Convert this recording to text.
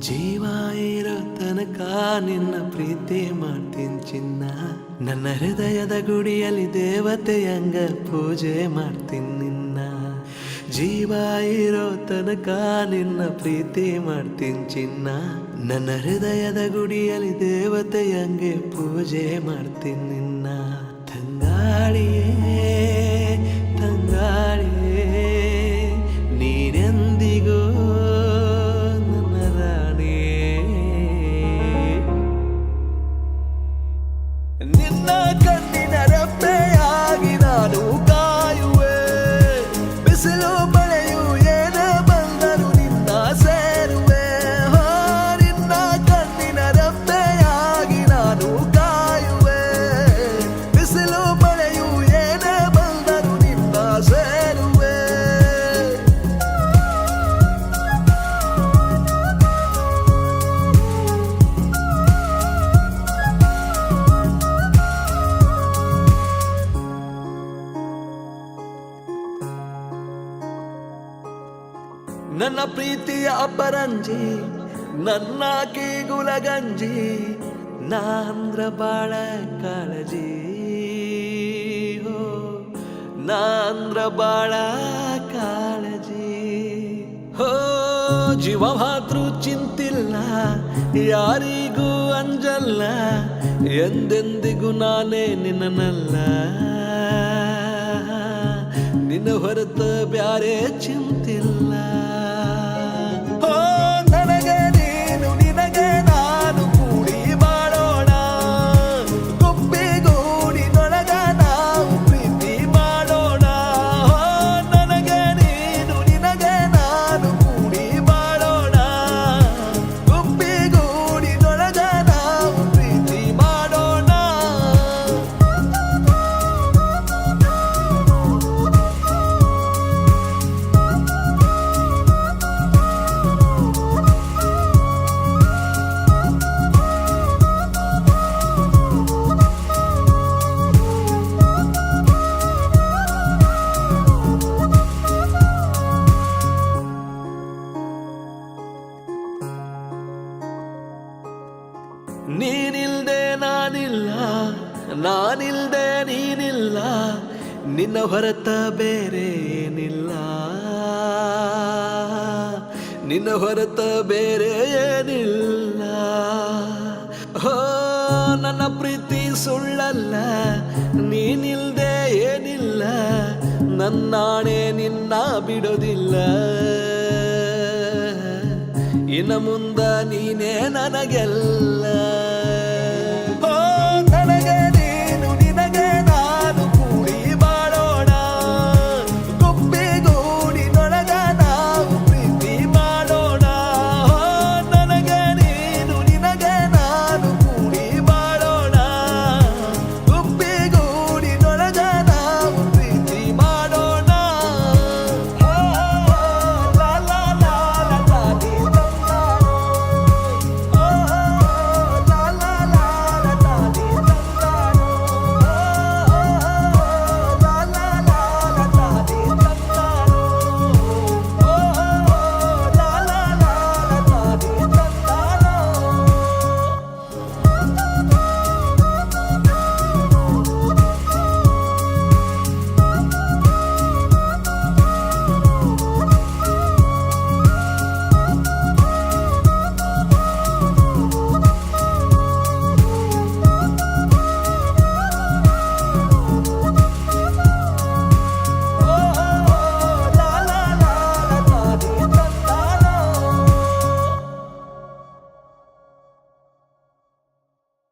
ಜೀವ ಇರೋ ತನಕ ನಿನ್ನ ಪ್ರೀತಿ ಮಾಡ್ತೀನಿ ಚಿನ್ನ. ನನ್ನ ಹೃದಯದ ಗುಡಿಯಲ್ಲಿ ದೇವತೆಯಂಗ ಪೂಜೆ ಮಾಡ್ತೀನಿ ನಿನ್ನ. ಜೀವ ಇರೋ ತನಕ ನಿನ್ನ ಪ್ರೀತಿ ಮಾಡ್ತೀನಿ ಚಿನ್ನ. ನನ್ನ ಹೃದಯದ ಗುಡಿಯಲ್ಲಿ ದೇವತೆಯಂಗೆ ಪೂಜೆ ಮಾಡ್ತೀನಿ ನಿನ್ನ. ತಂಗಾಳಿಯೇ ತಂಗಾಳಿಯೇ ನೀನೆಂದಿಗೂ ನಿನ್ನ ಕಣ್ಣಿನ ರೆಪ್ಪೆಯಾಗಿ ನಾನು ಕಾಯುವೆ. ಬಿಸಿಲು ಮಳೆಯು ಏನೇ ಬಂದರೂ ನಿನ್ನ ಸೇರುವೆ. ನಿನ್ನ ಕಣ್ಣಿನ ರೆಪ್ಪೆಯಾಗಿ ನಾನು ಕಾಯುವೆ. ಬಿಸಿಲು ಮಳೆಯು ಏನೇ ಬಂದರೂ ನಿನ್ನ ಸೇರುವೆ. ನನ್ನ ಪ್ರೀತಿಯ ಅಪರಂಜಿ ನನ್ನ ಕೀಗುಲಗಂಜಿ ನಾಂದ್ರ ಬಾಳ ಕಾಳಜಿ. ನಾಂದ್ರ ಬಾಳ ಕಾಳಜಿ. ಜೀವ ಮಾತೃ ಚಿಂತಿಲ್ಲ ಯಾರಿಗೂ ಅಂಜಲ್ಲ. ಎಂದೆಂದಿಗೂ ನಾನೇ ನಿನ್ನನಲ್ಲ. ನಿನ್ನ ಹೊರತ ಬ್ಯಾರೆ ಚಿಂತಿಲ್ಲ. ನನಗೆ ನೀನು ನಿನಗೆ ನಾನು ಕೂಡಿ ಮಾಡೋಣ. ಗುಬ್ಬಿಗೂಡಿನೊಳಗ ನಾವು ಪ್ರೀತಿ ಮಾಡೋಣ. ನನಗೆ ನೀನು ನಿನಗೆ ನಾನು ಕೂಡಿ ಮಾಡೋಣ. ಗುಬ್ಬಿಗೂಡಿನೊಳಗ ನಾವು ಪ್ರೀತಿ ಮಾಡೋಣ. ನೀನಿಲ್ದೆ ನಾನಿಲ್ಲ, ನಾನಿಲ್ದೆ ನೀನಿಲ್ಲ. ನಿನ್ನ ಹೊರತ ಬೇರೆ ಏನಿಲ್ಲ. ನಿನ್ನ ಹೊರತ ಬೇರೆ ಏನಿಲ್ಲ. ನನ್ನ ಪ್ರೀತಿ ಸುಳ್ಳಲ್ಲ, ನೀನಿಲ್ದೆ ಏನಿಲ್ಲ. ನನ್ನಾಣೆ ನಿನ್ನ ಬಿಡೋದಿಲ್ಲ. ಇನ್ನು ಮುಂದ ನೀನೇ ನನಗೆಲ್ಲ.